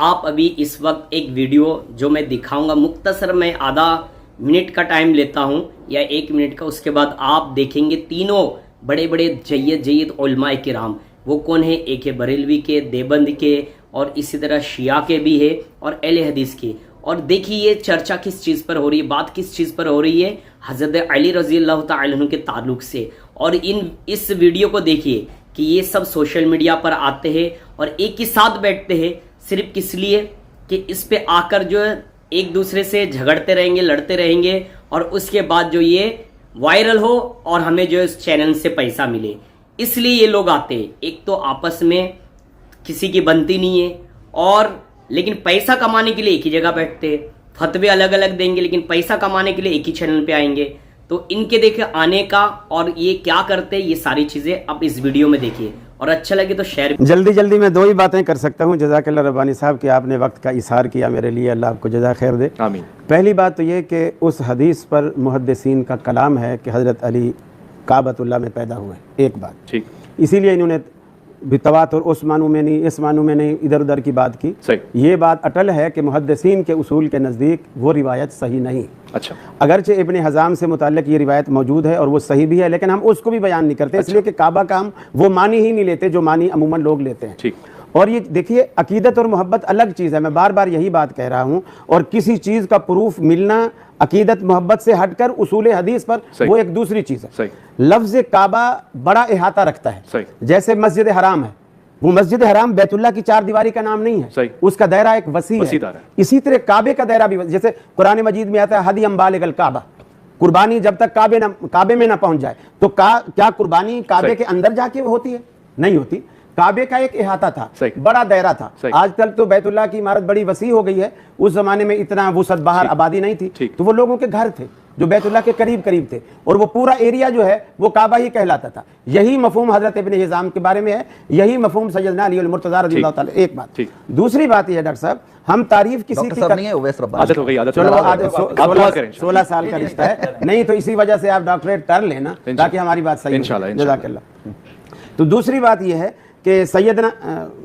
آپ ابھی اس وقت ایک ویڈیو جو میں دکھاؤں گا مختصر میں آدھا منٹ کا ٹائم لیتا ہوں یا 1 منٹ کا، اس کے بعد آپ دیکھیں گے تینوں بڑے بڑے جید علماء کرام، وہ کون ہیں؟ ایک ہے بریلوی کے، دیوبند کے، اور اسی طرح شیعہ کے بھی ہے اور اہل حدیث کے. اور دیکھیے یہ چرچا کس چیز پر ہو رہی ہے، بات کس چیز پر ہو رہی ہے؟ حضرت علی رضی اللہ تعالی عنہ کے تعلق سے. اور اس ویڈیو کو دیکھیے کہ یہ سب سوشل میڈیا پر آتے ہیں اور ایک ہی ساتھ بیٹھتے ہیں صرف کس لیے کہ اس پہ آ کر جو ہے ایک دوسرے سے جھگڑتے رہیں گے، لڑتے رہیں گے، اور اس کے بعد جو یہ وائرل ہو اور ہمیں جو اس چینل سے پیسہ ملے. اس لیے یہ لوگ آتے ہیں. ایک تو آپس میں کسی کی بنتی نہیں ہے، اور لیکن پیسہ کمانے کے لیے ایک ہی جگہ بیٹھتے ہیں، فتوے الگ الگ دیں گے لیکن پیسہ کمانے کے لیے ایک ہی چینل پہ آئیں گے. تو ان کے دیکھے آنے کا اور یہ کیا کرتے یہ ساری چیزیں اب اس ویڈیو میں دیکھیے، اور اچھا لگے تو شیئر. جلدی میں 2 ہی باتیں کر سکتا ہوں. جزاک اللہ ربانی صاحب کہ آپ نے وقت کا اظہار کیا میرے لیے، اللہ آپ کو جزا خیر دے. آمین. پہلی بات تو یہ کہ اس حدیث پر محدثین کا کلام ہے کہ حضرت علی کعبۃ اللہ میں پیدا ہوئے. ایک بات ٹھیک، اسی لیے انہوں نے تواتر اس معنوں میں نہیں، اس معنوں میں نہیں، ادھر ادھر کی بات کی. صحیح. یہ بات اٹل ہے کہ محدثین کے اصول کے نزدیک وہ روایت صحیح نہیں. اچھا. اگرچہ ابن حزام سے متعلق یہ روایت موجود ہے اور وہ صحیح بھی ہے، لیکن ہم اس کو بھی بیان نہیں کرتے. اس لیے کہ کعبہ کا ہم وہ معنی ہی نہیں لیتے جو معنی عموماً لوگ لیتے ہیں. ٹھیک. اور یہ دیکھیے عقیدت اور محبت الگ چیز ہے. میں بار بار یہی بات کہہ رہا ہوں. اور کسی چیز کا پروف ملنا عقیدت محبت سے ہٹ کر اصول حدیث پر وہ ایک دوسری چیز ہے. صحیح. لفظ کعبہ بڑا احاطہ رکھتا ہے. صحیح. جیسے جیسے مسجد حرام ہے، وہ مسجد حرام بیت اللہ کی 4 دیواری کا نام نہیں ہے. صحیح. اس کا دائرہ ایک وسیع ہے. اسی طرح کعبے کا دائرہ بھی، جیسے قرآن مجید میں آتا ہے ہدی بالغ الکعبہ، قربانی جب تک کعبے میں نہ پہنچ جائے. تو کیا قربانی کعبے کے اندر جا کے ہوتی ہے؟ نہیں ہوتی. کعبے کا ایک احاطہ تھا، بڑا دائرہ تھا. آج کل تو بیت اللہ کی عمارت بڑی وسیع ہو گئی ہے. اس زمانے میں اتنا وسعت باہر آبادی نہیں تھی، تو وہ لوگوں کے گھر تھے جو بیت اللہ کے قریب تھے، اور وہ پورا ایریا جو ہے وہ کعبہ ہی کہلاتا تھا. یہی مفہوم حضرت ابن حزام کے بارے میں ہے، یہی مفہوم سیدنا علی المرتضیٰ رضی اللہ تعالی. ایک بات. دوسری بات یہ ہے ڈاکٹر صاحب، ہم تعریف کسی کی عادت ہو گئی. 16 سال کا رشتہ ہے نہیں، تو اسی وجہ سے آپ ڈاکٹریٹ کر لینا تاکہ ہماری بات صحیح ہو. جزاک اللہ. تو دوسری بات یہ ہے کہ سیدنا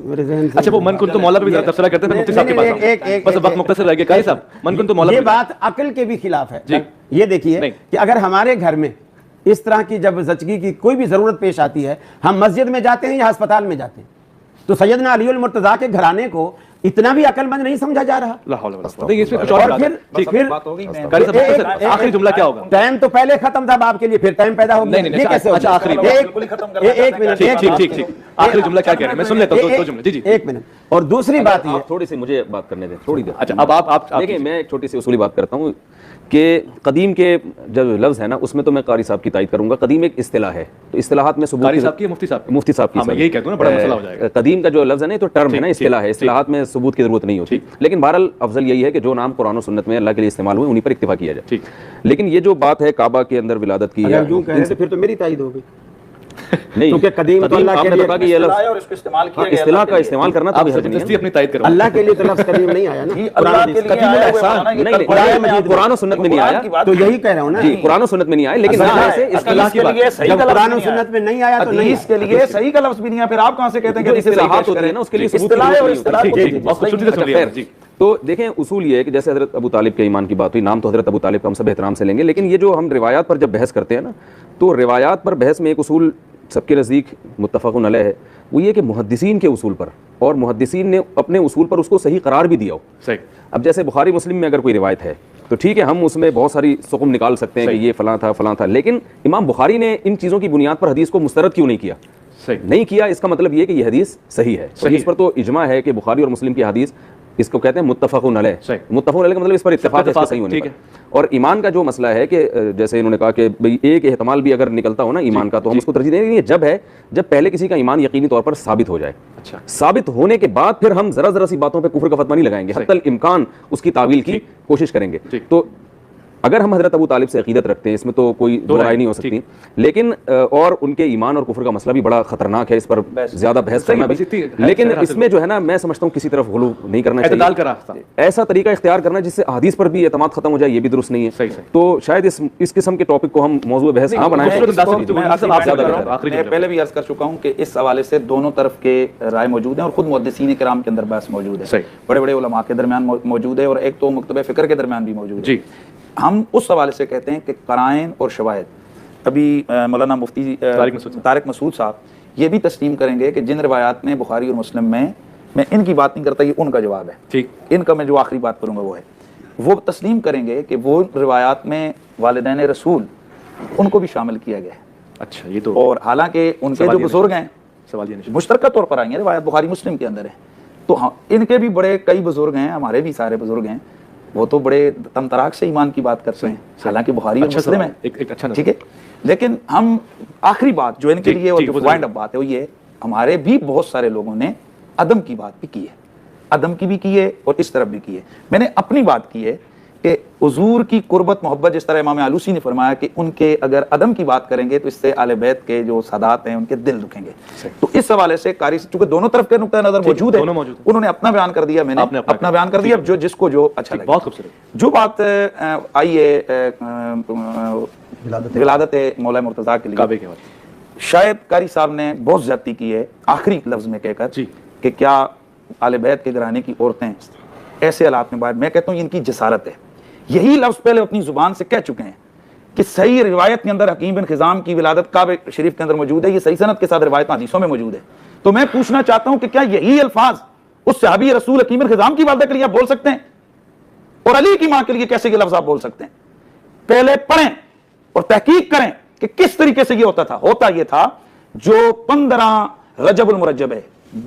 میرے ذہن سے، اچھا وہ من کنتم مولا پہ بھی تبصرہ کرتے ہیں مفتی صاحب کے پاس، بس وقت مختصر رہ گیا. قاری صاحب من کنتم مولا، یہ بات عقل کے بھی خلاف ہے. یہ دیکھیے کہ اگر ہمارے گھر میں اس طرح کی جب زچگی کی کوئی بھی ضرورت پیش آتی ہے، ہم مسجد میں جاتے ہیں یا ہسپتال میں جاتے ہیں، تو سیدنا علی المرتضیٰ کے گھرانے کو اتنا بھی عقل مند نہیں سمجھا جا رہا. آخری جملہ کیا ہوگا؟ ٹائم تو پہلے ختم تھا آپ کے لیے، پھر ٹائم پیدا ہو گیا. یہ کیسے ہوگا؟ ایک منٹ، آخری جملہ کیا کہہ رہے ہیں میں سن لیتا ہوں. 2 جملے. جی 1 منٹ. اور دوسری بات یہ، تھوڑی سی مجھے بات کرنے دیں، تھوڑی دیر. اچھا اب آپ دیکھیں میں ایک چھوٹی سی اصولی بات کرتا ہوں کہ قدیم کے جو لفظ ہے نا اس میں تو میں قاری صاحب کی تائید کروں گا. قدیم ایک اصطلاح ہے، تو اصطلاحات میں ثبوت. قاری صاحب کی مفتی صاحب کی میں یہی کہتا ہوں نا، بڑا مسئلہ ہو جائے گا. قدیم کا جو لفظ ہے نا تو ٹرم ہے نا، اصطلاح ہے، اصطلاحات میں ثبوت کی ضرورت نہیں ہوتی. لیکن بہرحال افضل یہی ہے کہ جو نام قرآن و سنت میں اللہ کے لیے استعمال ہوئے انہی پر اکتفا کیا جائے. لیکن یہ جو بات ہے کعبہ کے اندر ولادت کی، پھر تو میری تائید ہوگی. نہیں کیونکہ قدیم تو اللہ کے لیے اصطلاح کا استعمال کرنا تو اپنی تائید کرو. اللہ کے لیے تو لفظ قدیم نہیں آیا نا، قرآن و سنت میں نہیں آیا. تو یہی کہہ رہا ہوں نا، قرآن و سنت میں نہیں آیا. لیکن جب قرآن و سنت میں نہیں آیا تو نہیں، اس کے لیے صحیح کا لفظ بھی نہیں ہے. پھر آپ کہاں سے کہتے ہیں کہ اصطلاحات ہوتی ہیں نا اس کے لیے ثبوت. تو دیکھیں اصول یہ ہے کہ جیسے حضرت ابو طالب کے ایمان کی بات ہوئی، نام تو حضرت ابو طالب کا ہم سب احترام سے لیں گے، لیکن یہ جو ہم روایات پر جب بحث کرتے ہیں نا، تو روایات پر بحث میں ایک اصول سب کے نزدیک متفق علیہ ہے، وہ یہ کہ محدثین کے اصول پر، اور محدثین نے اپنے اصول پر اس کو صحیح قرار بھی دیا ہو. صحیح. اب جیسے بخاری مسلم میں اگر کوئی روایت ہے تو ٹھیک ہے، ہم اس میں بہت ساری سقم نکال سکتے ہیں کہ یہ فلاں تھا، لیکن امام بخاری نے ان چیزوں کی بنیاد پر حدیث کو مسترد کیوں نہیں کیا؟ نہیں کیا. اس کا مطلب یہ کہ یہ حدیث صحیح ہے. اس پر تو اجماع ہے کہ بخاری اور مسلم کی حدیث اس کو کہتے ہیں متفق علیہ. متفق علیہ کا مطلب اس پر اتفاق ہے صحیح ہونے پر. اور ایمان کا جو مسئلہ ہے کہ جیسے انہوں نے کہا کہ بھئی ایک احتمال بھی اگر نکلتا ہو نا ایمان کا تو ہم اس کو ترجیح دیں گے جب پہلے کسی کا ایمان یقینی طور پر ثابت ہو جائے. ثابت ہونے کے بعد پھر ہم ذرا سی باتوں پہ کفر کا فتویٰ نہیں لگائیں گے، حتی الامکان اس کی تعویل کی کوشش کریں گے. تو اگر ہم حضرت ابو طالب سے عقیدت رکھتے ہیں، اس میں تو کوئی دو رائے نہیں ہو سکتی، لیکن اور ان کے ایمان اور کفر کا مسئلہ بھی بڑا خطرناک ہے، اس پر زیادہ بحث کرنا بھی، لیکن اس میں جو ہے نا میں سمجھتا ہوں کسی طرف غلو نہیں کرنا چاہیے، ایسا طریقہ اختیار کرنا جس سے احادیث پر بھی اعتماد ختم ہو جائے، یہ بھی درست نہیں ہے. تو شاید اس قسم کے ٹاپک کو ہم موضوع بحث نہ بنائیں. میں پہلے بھی عرض کر چکا ہوں کہ اس حوالے سے دونوں طرف کے رائے موجود ہیں اور خود محدثین کرام کے اندر بحث موجود ہے، بڑے بڑے علماء کے درمیان موجود ہے اور ایک تو مکتبہ فکر کے درمیان بھی موجود ہے. ہم اس حوالے سے کہتے ہیں کہ قرائن اور شواہد، ابھی مولانا مفتی طارق مسعود صاحب یہ بھی تسلیم کریں گے کہ جن روایات میں بخاری اور مسلم میں ان کی بات نہیں کرتا، یہ ان کا جواب ہے، ان کا میں جو آخری بات کروں گا وہ ہے، وہ تسلیم کریں گے کہ وہ روایات میں والدین رسول ان کو بھی شامل کیا گیا ہے. اچھا، یہ تو اور حالانکہ ان کے جو بزرگ ہیں مشترکہ طور پر آئی ہیں، روایت بخاری مسلم کے اندر ہے، تو ان کے بھی بڑے کئی بزرگ ہیں، ہمارے بھی سارے بزرگ ہیں، وہ تو بڑے تم تراک سے ایمان کی بات کرتے ہیں، حالانکہ بخاری اور مسلم ہے، ٹھیک ہے. لیکن ہم آخری بات جو ان کے لیے اور جو وائنڈ اپ بات ہے وہ یہ، ہمارے بھی بہت سارے لوگوں نے عدم کی بات بھی کی ہے، عدم کی بھی کی ہے اور اس طرف بھی کی ہے. میں نے اپنی بات کی ہے کہ حضور کی قربت محبت، جس طرح امام آلوسی نے فرمایا کہ ان کے اگر عدم کی بات کریں گے تو اس سے اہل بیت کے جو سادات ہیں ان کے دل دکھیں گے. تو اس حوالے سے قاری چونکہ دونوں طرف کے نقطہ نظر موجود ہے، انہوں نے اپنا بیان کر دیا، میں نے اپنا بیان کر دیا، جو جس کو جو اچھا لگے. بہت خوبصورت. جو بات آئی ہے ولادت مولا مرتضیٰ کے لیے، شاید قاری صاحب نے بہت زیادتی کی ہے آخری لفظ میں کہہ کر کہ کیا اہل بیت کے گھرانے کی عورتیں ایسے حالات میں باہر، میں کہتا ہوں ان کی جسارت ہے. یہی لفظ پہلے اپنی زبان سے کہہ چکے ہیں کہ صحیح روایت کے اندر حکیم بن خزام کی ولادت کعبہ شریف کے اندر موجود ہے، یہ صحیح سند کے ساتھ روایت حدیثوں میں موجود ہے. تو میں پوچھنا چاہتا ہوں کہ کیا یہی الفاظ اس صحابی رسول حکیم بن خزام کی والدہ کے لیے آپ بول سکتے ہیں؟ اور علی کی ماں کے لیے کیسے یہ لفظ آپ بول سکتے ہیں؟ پہلے پڑھیں اور تحقیق کریں کہ کس طریقے سے یہ ہوتا تھا. ہوتا یہ تھا جو 15 رجب المرجب ہے،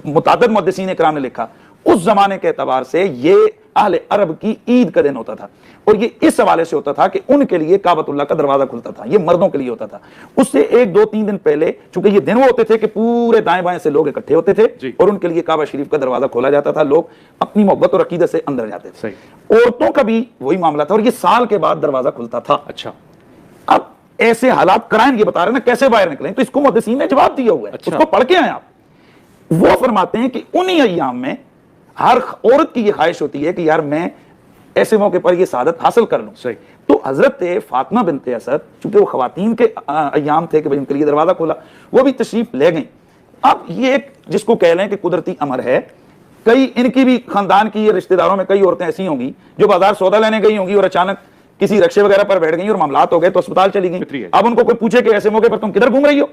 متعدد محدثین کرام نے لکھا، اس زمانے کے اعتبار سے یہ اہل عرب کی عید کا دن ہوتا تھا، اور یہ اس حوالے سے ہوتا تھا کہ ان کے لیے کعبۃ اللہ کا دروازہ کھلتا تھا، یہ مردوں کے لیے ہوتا تھا. اس سے 1-2-3 دن پہلے چونکہ یہ دن وہ ہوتے تھے کہ پورے دائیں بائیں سے لوگ اکٹھے ہوتے تھے اور ان کے لیے کعبہ شریف کا دروازہ کھولا جاتا تھا، لوگ اپنی محبت اور عقیدت سے اندر جاتے تھے. عورتوں کا بھی وہی معاملہ تھا اور یہ سال کے بعد دروازہ کھلتا تھا. اچھا، اب ایسے حالات قرائن یہ بتا رہے ہیں نا کیسے باہر نکلیں، تو اس کو محدثین نے جواب دیا ہوا ہے، اس کو پڑھ کے آئیں آپ. وہ فرماتے ہیں کہ انہی ایام میں ہر عورت کی یہ خواہش ہوتی ہے کہ یار میں ایسے موقع پر یہ سعادت حاصل کر لوں. تو حضرت فاطمہ بنت اسد چونکہ وہ خواتین کے ایام تھے کہ ان کے لیے دروازہ کھولا، وہ بھی تشریف لے گئیں. اب یہ ایک جس کو کہہ لیں کہ قدرتی امر ہے، کئی ان کی بھی خاندان کی رشتہ داروں میں کئی عورتیں ایسی ہوں گی جو بازار سودا لینے گئی ہوں گی اور اچانک کسی رکشے وغیرہ پر بیٹھ گئی اور معاملات ہو گئے تو اسپتال چلی گئی. اب ان کو کوئی پوچھے کہ ایسے موقع پر تم کدھر گھوم رہی ہو،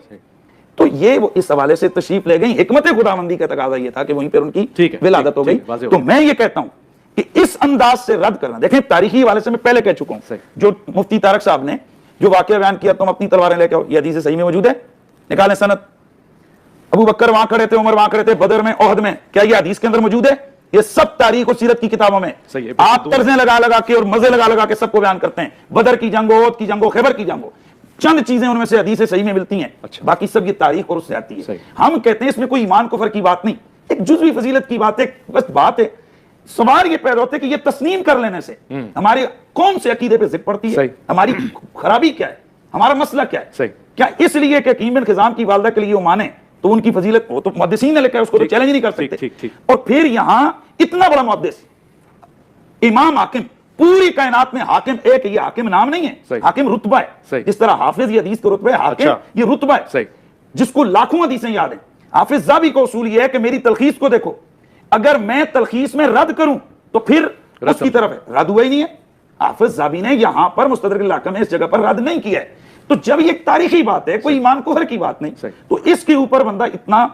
تو یہ وہ اس حوالے سے تشریف لے گئی. حکمت خداوندی کا تقاضا یہ تھا کہ وہیں پر ان کی ولادت ہو گئی. تو میں یہ کہتا ہوں کہ اس انداز سے رد کرنا، دیکھیں تاریخی حوالے سے میں پہلے کہہ چکا ہوں، جو مفتی طارق صاحب نے جو واقعہ بیان کیا تم اپنی تلواریں لے کے آؤ، یہ حدیث صحیح میں موجود ہے، نکالیں سند. ابو بکر وہاں کھڑے تھے، عمر وہاں کھڑے تھے، بدر میں، احد میں، کیا یہ حدیث کے اندر موجود ہے؟ یہ سب تاریخ اور سیرت کی کتابوں میں آپ طرزیں لگا لگا کے اور مزے لگا لگا کے سب کو بیان کرتے ہیں. بدر کی جنگ ہو، احد کی جنگ ہو، خیبر کی جنگ ہو، چند چیزیں ان میں سے حدیث صحیح میں ملتی ہیں، باقی سب یہ تاریخ اور اس سے آتی ہے. ہم کہتے ہیں اس میں کوئی ایمان کفر کی بات نہیں، ایک جزوی فضیلت کی بات ہے، بس بات ہے. سوال یہ پیدا ہوتا ہے کہ یہ تسلیم کر لینے سے ہمارے کون سے عقیدے پہ ضد پڑتی ہے، ہماری خرابی کیا ہے، ہمارا مسئلہ کیا ہے. کیا اس لیے کہ حکیم بن خزام کی والدہ کے لیے وہ مانے تو ان کی فضیلت، وہ تو محدثین نے لکھا ہے، اس کو تو چیلنج نہیں کر سکتے. اور پھر یہاں اتنا بڑا محدث امام حاکم، پوری کائنات میں حاکم ایک، یہ حاکم نام نہیں ہے، حاکم رتبہ ہے. جس طرح حافظ یہ حدیث کا رتبہ ہے، حاکم یہ رتبہ ہے جس کو لاکھوں حدیثیں یاد ہیں. حافظ ذابی کا اصول یہ ہے کہ میری تلخیص کو دیکھو، اگر میں تلخیص میں رد کروں تو پھر اس کی طرف ہے، رد ہوا ہی نہیں ہے. حافظ ذابی نے یہاں پر مستدرک الحاکم میں اس جگہ پر رد نہیں کیا ہے. تو جب یہ ایک تاریخی بات ہے، کوئی ایمان کفر کی بات نہیں، تو اس کے اوپر بندہ اتنا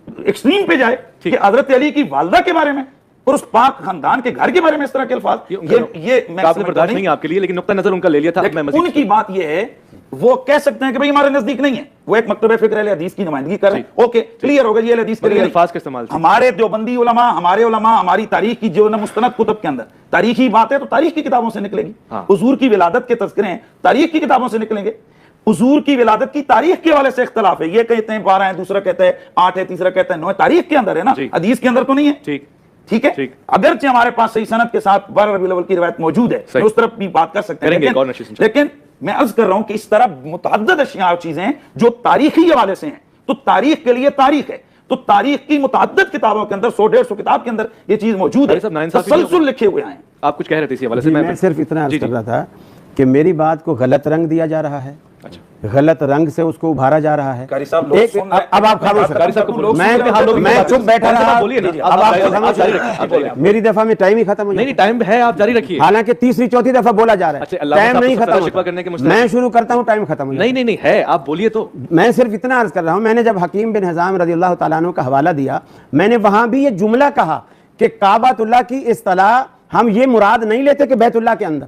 ایکسٹریم پہ جائے کہ حضرت علی کی والدہ کے بارے میں اور اس پاک خاندان کے گھر کے بارے میں اس طرح کے الفاظ، یہ میں قابل برداشت نہیں آپ کے لیے، لیکن نقطہ نظر ان کا لے لیا تھا. ان کی بات یہ ہے، وہ کہہ سکتے ہیں کہ بھئی ہمارے نزدیک نہیں ہے، وہ ایک مکتبہ فکر اہل حدیث کی نمائندگی کر رہے ہیں، اوکے کلیئر ہوگا یہ اہل حدیث کے لیے الفاظ کا استعمال. ہمارے دیوبندی علماء، ہمارے علماء، ہماری تاریخ کی جو مستند کتب کے اندر تاریخی بات ہے تو تاریخ کی کتابوں سے نکلے گی. حضور کی ولادت کے تذکرے ہیں، تاریخ کی کتابوں سے نکلیں گے. حضور کی ولادت کی تاریخ کے حوالے سے اختلاف ہے، یہ کہتے ہیں 12 ہے، دوسرا کہتا ہے 8 ہے، تیسرا کہتا ہے 9 ہے، تاریخ کے اندر ہے نا، حدیث کے اندر تو نہیں ہے. ٹھیک ہے, اگرچہ ہمارے پاس صحیح سند کے ساتھ 12 ربیع الاول کی روایت موجود ہے, اس طرف بھی بات کر سکتے ہیں, لیکن میں عرض کر رہا ہوں کہ اس طرح متعدد اشیاء اور چیزیں ہیں جو تاریخی حوالے سے ہیں, تو تاریخ کے لیے تاریخ ہے, تو تاریخ کی متعدد کتابوں کے اندر 100-150 کتاب کے اندر یہ چیز موجود ہے, تسلسل لکھے ہوئے ہیں. آپ کچھ کہہ رہے تھے اسی حوالے سے. میں صرف اتنا عرض کر رہا تھا کہ میری بات کو غلط رنگ دیا جا رہا ہے, غلط رنگ سے اس کو ابھارا جا رہا ہے. اب آپ خاموش, میں چپ بیٹھا رہا, اب آپ میری دفعہ میں ٹائم ہی ختم ہو جائے. نہیں ٹائم ہے, آپ جاری رکھیے. حالانکہ تیسری چوتھی دفعہ بولا جا رہا ہے, ٹائم نہیں ختم ہوتا, میں شروع کرتا ہوں ٹائم ختم ہو جائے. نہیں ہے, آپ بولیے. تو میں صرف اتنا عرض کر رہا ہوں, میں نے جب حکیم بن حزام رضی اللہ تعالیٰ عنہ کا حوالہ دیا, میں نے وہاں بھی یہ جملہ کہا کہ کعبۃ اللہ کی اصطلاح ہم یہ مراد نہیں لیتے کہ بیت اللہ کے اندر,